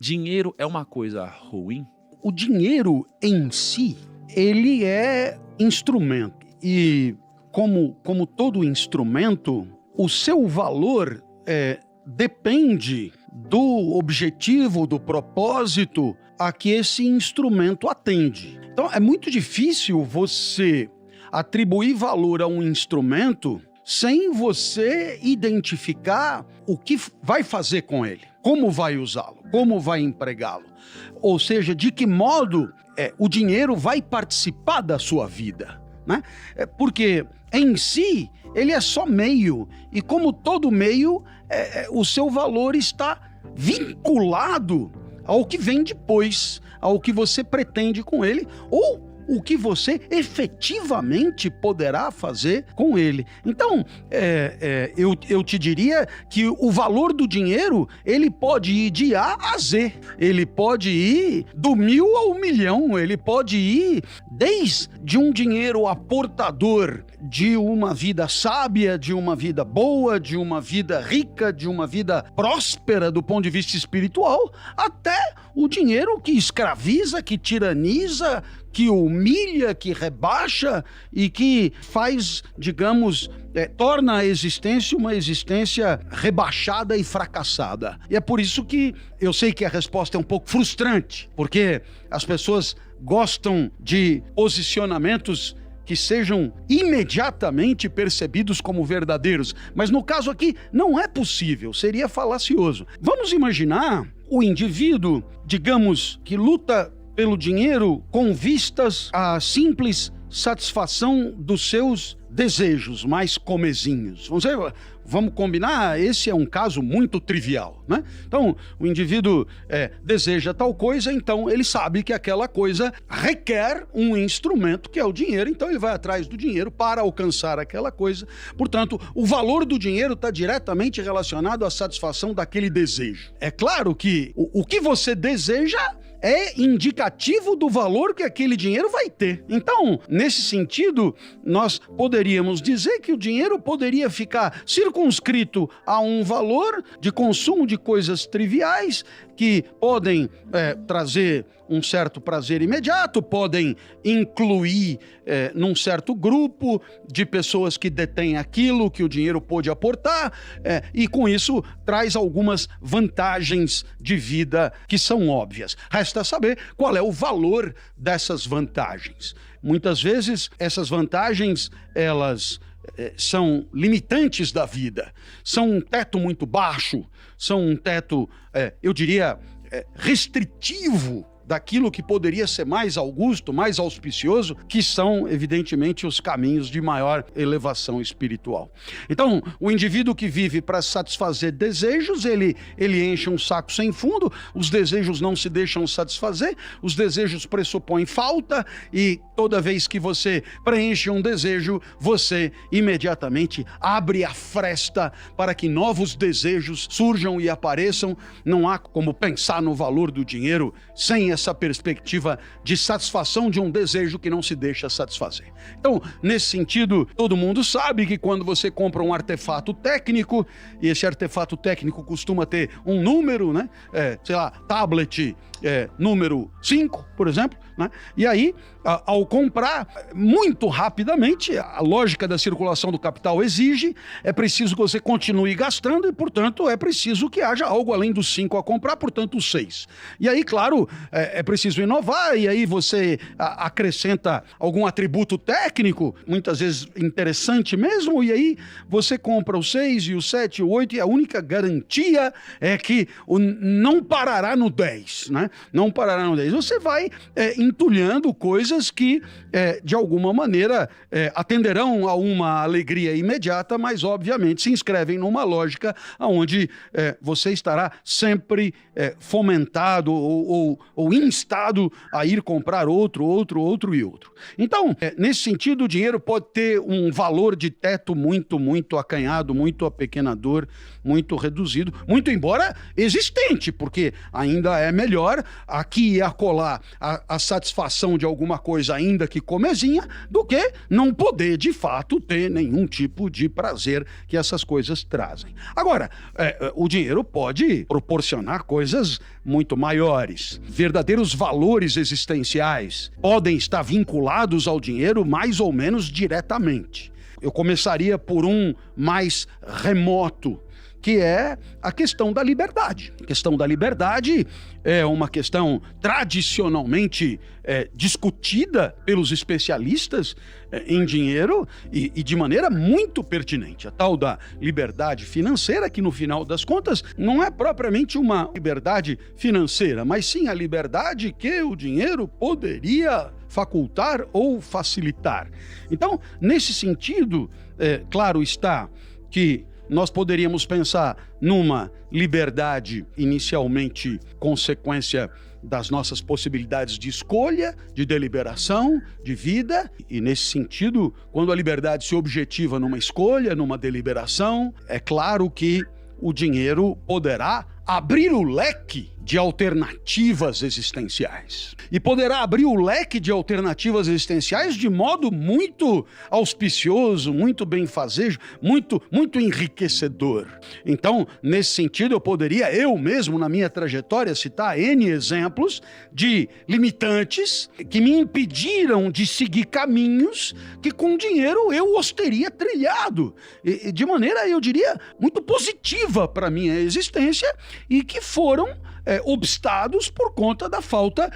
Dinheiro é uma coisa ruim? O dinheiro em si, ele é instrumento. E como todo instrumento, o seu valor depende do objetivo, do propósito a que esse instrumento atende. Então, é muito difícil você atribuir valor a um instrumento sem você identificar o que vai fazer com ele, como vai usá-lo, como vai empregá-lo. Ou seja, de que modo o dinheiro vai participar da sua vida, né? Porque em si ele é só meio, e como todo meio, o seu valor está vinculado ao que vem depois, ao que você pretende com ele, ou o que você efetivamente poderá fazer com ele. Então, eu te diria que o valor do dinheiro, ele pode ir de A a Z. Ele pode ir do 1000 ao 1.000.000. Ele pode ir desde um dinheiro aportador de uma vida sábia, de uma vida boa, de uma vida rica, de uma vida próspera do ponto de vista espiritual, até o dinheiro que escraviza, que tiraniza, que humilha, que rebaixa e que faz, digamos, torna a existência uma existência rebaixada e fracassada. E é por isso que eu sei que a resposta é um pouco frustrante, porque as pessoas gostam de posicionamentos que sejam imediatamente percebidos como verdadeiros. Mas no caso aqui, não é possível, seria falacioso. Vamos imaginar o indivíduo, digamos, que luta pelo dinheiro com vistas à simples satisfação dos seus desejos mais comezinhos. Vamos combinar? Esse é um caso muito trivial, né? Então, o indivíduo deseja tal coisa, então ele sabe que aquela coisa requer um instrumento que é o dinheiro, então ele vai atrás do dinheiro para alcançar aquela coisa. Portanto, o valor do dinheiro está diretamente relacionado à satisfação daquele desejo. É claro que o que você deseja é indicativo do valor que aquele dinheiro vai ter. Então, nesse sentido, nós poderíamos dizer que o dinheiro poderia ficar circunscrito a um valor de consumo de coisas triviais que podem trazer um certo prazer imediato, podem incluir num certo grupo de pessoas que detêm aquilo que o dinheiro pôde aportar, e com isso traz algumas vantagens de vida que são óbvias. Resta saber qual é o valor dessas vantagens. Muitas vezes essas vantagens, elas são limitantes da vida, são um teto muito baixo, são um teto, eu diria, restritivo daquilo que poderia ser mais augusto, mais auspicioso, que são, evidentemente, os caminhos de maior elevação espiritual. Então, o indivíduo que vive para satisfazer desejos, ele enche um saco sem fundo, os desejos não se deixam satisfazer, os desejos pressupõem falta, e toda vez que você preenche um desejo, você imediatamente abre a fresta para que novos desejos surjam e apareçam. Não há como pensar no valor do dinheiro sem essa perspectiva de satisfação de um desejo que não se deixa satisfazer. Então, nesse sentido, todo mundo sabe que quando você compra um artefato técnico, e esse artefato técnico costuma ter um número, né? Tablet número 5, por exemplo, né? E aí, ao comprar, muito rapidamente, a lógica da circulação do capital exige, é preciso que você continue gastando e, portanto, é preciso que haja algo além dos 5 a comprar, portanto, os 6. E aí, claro, é preciso inovar, e aí você acrescenta algum atributo técnico, muitas vezes interessante mesmo, e aí você compra o 6 e o 7 e o 8, e a única garantia é que não parará no 10, né? Não parará no 10. Você vai entulhando coisas que, de alguma maneira, atenderão a uma alegria imediata, mas, obviamente, se inscrevem numa lógica onde você estará sempre fomentado ou instado a ir comprar outro e outro. Então, nesse sentido, o dinheiro pode ter um valor de teto muito, muito acanhado, muito apequenador, muito reduzido, muito embora existente, porque ainda é melhor ter aqui e acolá a satisfação de alguma coisa, ainda que comezinha, do que não poder, de fato, ter nenhum tipo de prazer que essas coisas trazem. Agora, o dinheiro pode proporcionar coisas muito maiores. Verdadeiros valores existenciais podem estar vinculados ao dinheiro mais ou menos diretamente. Eu começaria por um mais remoto, que é a questão da liberdade. A questão da liberdade é uma questão tradicionalmente discutida pelos especialistas em dinheiro e de maneira muito pertinente. A tal da liberdade financeira, que no final das contas não é propriamente uma liberdade financeira, mas sim a liberdade que o dinheiro poderia facultar ou facilitar. Então, nesse sentido, claro está que nós poderíamos pensar numa liberdade inicialmente consequência das nossas possibilidades de escolha, de deliberação, de vida. E nesse sentido, quando a liberdade se objetiva numa escolha, numa deliberação, é claro que o dinheiro poderá abrir o leque de alternativas existenciais. E poderá abrir o leque de alternativas existenciais de modo muito auspicioso, muito benfazejo, muito enriquecedor. Então, nesse sentido, eu poderia, eu mesmo, na minha trajetória, citar N exemplos de limitantes que me impediram de seguir caminhos que com dinheiro eu os teria trilhado. E de maneira, eu diria, muito positiva para a minha existência e que foram obstados por conta da falta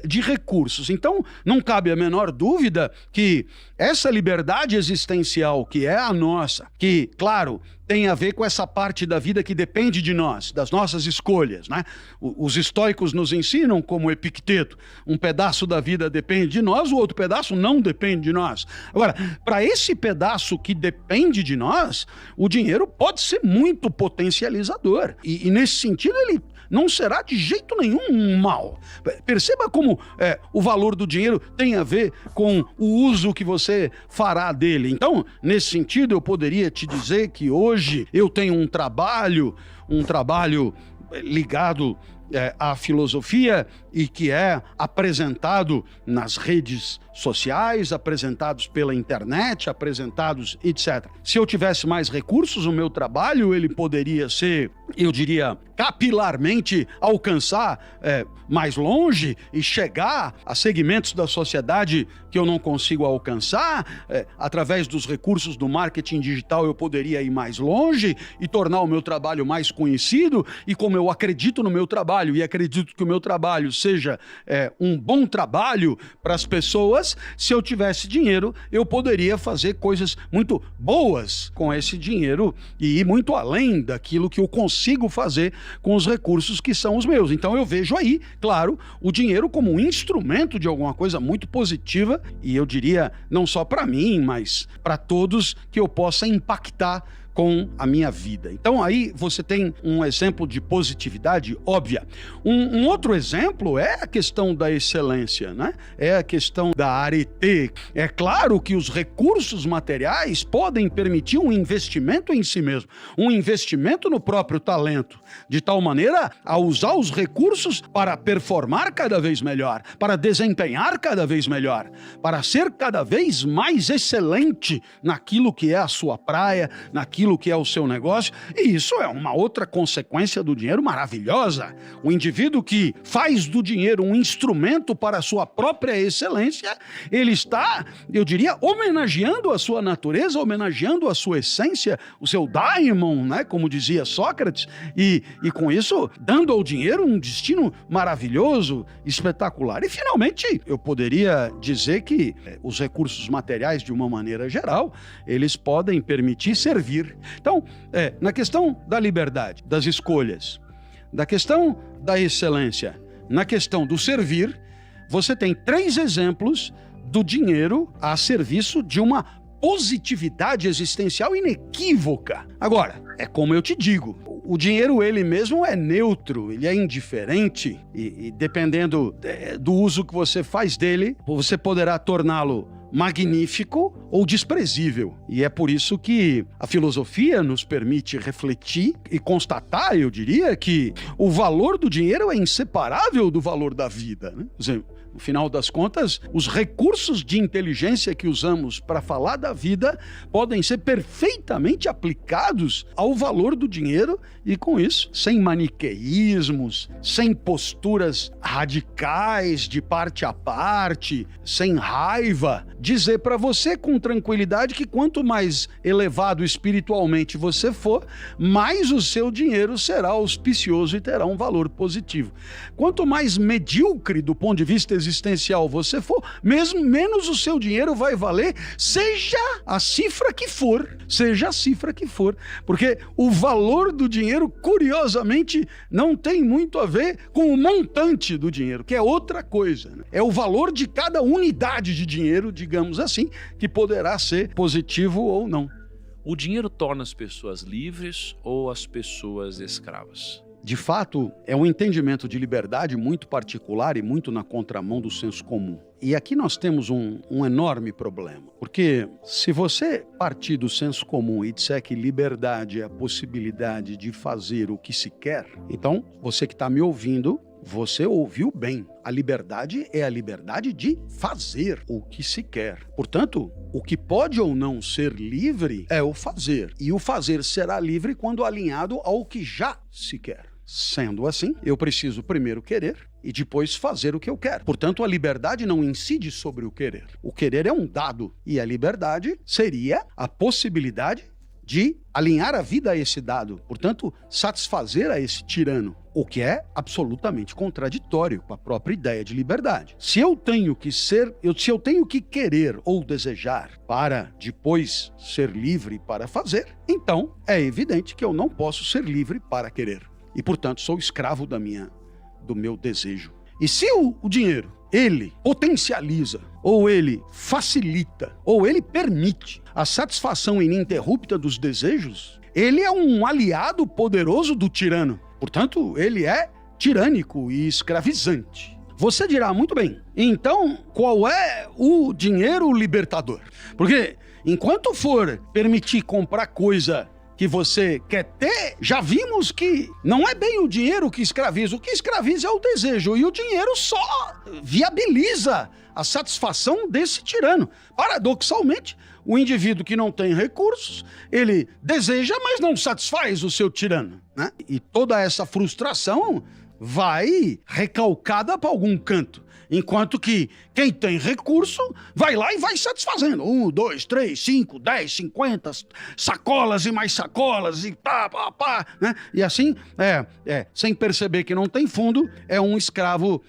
de recursos. Então, não cabe a menor dúvida que essa liberdade existencial que é a nossa, que, claro, tem a ver com essa parte da vida que depende de nós, das nossas escolhas, né? Os estoicos nos ensinam, como Epicteto, um pedaço da vida depende de nós, o outro pedaço não depende de nós. Agora, para esse pedaço que depende de nós, o dinheiro pode ser muito potencializador. E nesse sentido, ele não será de jeito nenhum um mal. Perceba como o valor do dinheiro tem a ver com o uso que você fará dele. Então, nesse sentido, eu poderia te dizer que hoje eu tenho um trabalho ligado à filosofia e que é apresentado nas redes sociais, apresentados pela internet, apresentados, etc. Se eu tivesse mais recursos, o meu trabalho ele poderia ser, eu diria, capilarmente alcançar mais longe e chegar a segmentos da sociedade que eu não consigo alcançar. Através dos recursos do marketing digital eu poderia ir mais longe e tornar o meu trabalho mais conhecido. E como eu acredito no meu trabalho e acredito que o meu trabalho seja um bom trabalho para as pessoas, se eu tivesse dinheiro, eu poderia fazer coisas muito boas com esse dinheiro e ir muito além daquilo que eu consigo fazer com os recursos que são os meus. Então eu vejo aí, claro, o dinheiro como um instrumento de alguma coisa muito positiva e eu diria não só para mim, mas para todos que eu possa impactar com a minha vida. Então aí você tem um exemplo de positividade óbvia. Um outro exemplo é a questão da excelência, né? É a questão da arete. É claro que os recursos materiais podem permitir um investimento em si mesmo, um investimento no próprio talento, de tal maneira a usar os recursos para performar cada vez melhor, para desempenhar cada vez melhor, para ser cada vez mais excelente naquilo que é a sua praia, naquilo que é o seu negócio, e isso é uma outra consequência do dinheiro maravilhosa. O indivíduo que faz do dinheiro um instrumento para a sua própria excelência, ele está, eu diria, homenageando a sua natureza, homenageando a sua essência, o seu daimon, né, como dizia Sócrates, e com isso dando ao dinheiro um destino maravilhoso, espetacular. E finalmente, eu poderia dizer que os recursos materiais, de uma maneira geral, eles podem permitir servir. Então, na questão da liberdade, das escolhas, da questão da excelência, na questão do servir, você tem 3 exemplos do dinheiro a serviço de uma positividade existencial inequívoca. Agora, é como eu te digo, o dinheiro ele mesmo é neutro, ele é indiferente e dependendo do uso que você faz dele, você poderá torná-lo magnífico ou desprezível. E é por isso que a filosofia nos permite refletir e constatar, eu diria, que o valor do dinheiro é inseparável do valor da vida, né? Por exemplo, no final das contas, os recursos de inteligência que usamos para falar da vida podem ser perfeitamente aplicados ao valor do dinheiro e, com isso, sem maniqueísmos, sem posturas radicais de parte a parte, sem raiva, dizer para você com tranquilidade que quanto mais elevado espiritualmente você for, mais o seu dinheiro será auspicioso e terá um valor positivo. Quanto mais medíocre do ponto de vista existencial você for, mesmo menos o seu dinheiro vai valer, seja a cifra que for, porque o valor do dinheiro, curiosamente, não tem muito a ver com o montante do dinheiro, que é outra coisa, né? É o valor de cada unidade de dinheiro, digamos assim, que poderá ser positivo ou não. O dinheiro torna as pessoas livres ou as pessoas escravas? De fato, é um entendimento de liberdade muito particular e muito na contramão do senso comum. E aqui nós temos um enorme problema, porque se você partir do senso comum e disser que liberdade é a possibilidade de fazer o que se quer, então você que está me ouvindo, você ouviu bem. A liberdade é a liberdade de fazer o que se quer. Portanto, o que pode ou não ser livre é o fazer. E o fazer será livre quando alinhado ao que já se quer. Sendo assim, eu preciso primeiro querer e depois fazer o que eu quero. Portanto, a liberdade não incide sobre o querer. O querer é um dado e a liberdade seria a possibilidade de alinhar a vida a esse dado, portanto, satisfazer a esse tirano, o que é absolutamente contraditório com a própria ideia de liberdade. Se eu tenho que querer ou desejar para depois ser livre para fazer, então é evidente que eu não posso ser livre para querer. E, portanto, sou escravo do meu desejo. E se o dinheiro, ele potencializa, ou ele facilita, ou ele permite a satisfação ininterrupta dos desejos, ele é um aliado poderoso do tirano. Portanto, ele é tirânico e escravizante. Você dirá, muito bem, então qual é o dinheiro libertador? Porque enquanto for permitir comprar coisa que você quer ter, já vimos que não é bem o dinheiro que escraviza. O que escraviza é o desejo, e o dinheiro só viabiliza a satisfação desse tirano. Paradoxalmente, o indivíduo que não tem recursos, ele deseja, mas não satisfaz o seu tirano, né? E toda essa frustração vai recalcada para algum canto. Enquanto que quem tem recurso vai lá e vai satisfazendo. 1, 2, 3, 5, 10, 50 sacolas e mais sacolas e pá, né? E assim, sem perceber que não tem fundo, é um escravo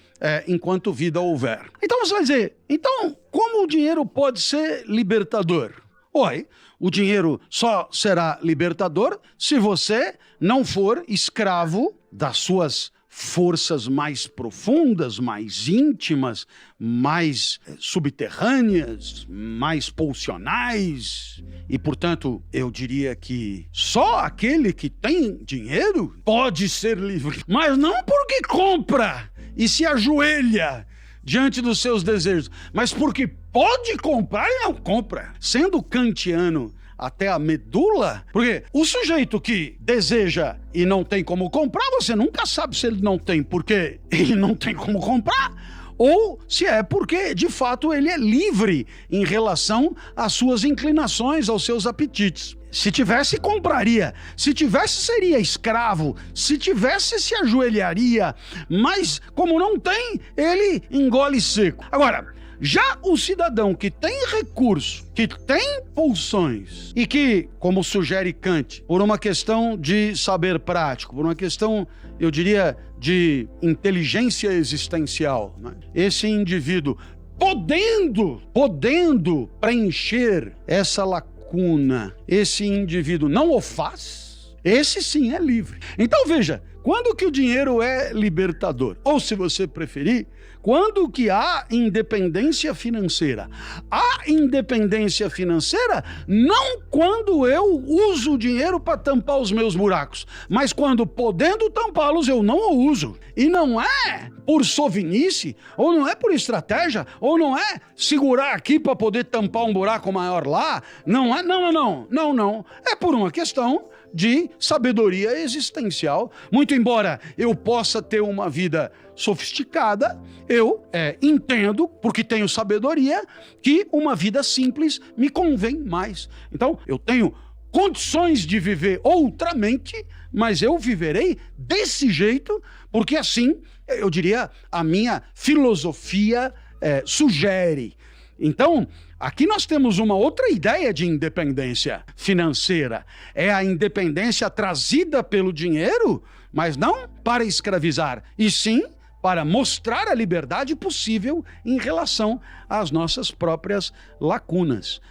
enquanto vida houver. Então você vai dizer, então como o dinheiro pode ser libertador? Oi, o dinheiro só será libertador se você não for escravo das suas forças mais profundas, mais íntimas, mais subterrâneas, mais pulsionais. E, portanto, eu diria que só aquele que tem dinheiro pode ser livre. Mas não porque compra e se ajoelha diante dos seus desejos, mas porque pode comprar e não compra. Sendo kantiano até a medula, porque o sujeito que deseja e não tem como comprar, você nunca sabe se ele não tem porque ele não tem como comprar, ou se é porque, de fato, ele é livre em relação às suas inclinações, aos seus apetites. Se tivesse, compraria. Se tivesse, seria escravo. Se tivesse, se ajoelharia. Mas, como não tem, ele engole seco. Agora, já o cidadão que tem recurso, que tem pulsões e que, como sugere Kant, por uma questão de saber prático, por uma questão, eu diria, de inteligência existencial, né? Esse indivíduo podendo preencher essa lacuna, esse indivíduo não o faz, Esse sim é livre. Então veja, quando que o dinheiro é libertador? Ou, se você preferir, quando que há independência financeira? Há independência financeira não quando eu uso o dinheiro para tampar os meus buracos, mas quando, podendo tampá-los, eu não o uso. E não é por sovinice, ou não é por estratégia, ou não é segurar aqui para poder tampar um buraco maior lá. Não é, não. É por uma questão de sabedoria existencial. Muito embora eu possa ter uma vida sofisticada, eu entendo, porque tenho sabedoria, que uma vida simples me convém mais. Então, eu tenho condições de viver outramente, mas eu viverei desse jeito, porque assim, eu diria, a minha filosofia sugere. Então, aqui nós temos uma outra ideia de independência financeira. É a independência trazida pelo dinheiro, mas não para escravizar, e sim para mostrar a liberdade possível em relação às nossas próprias lacunas.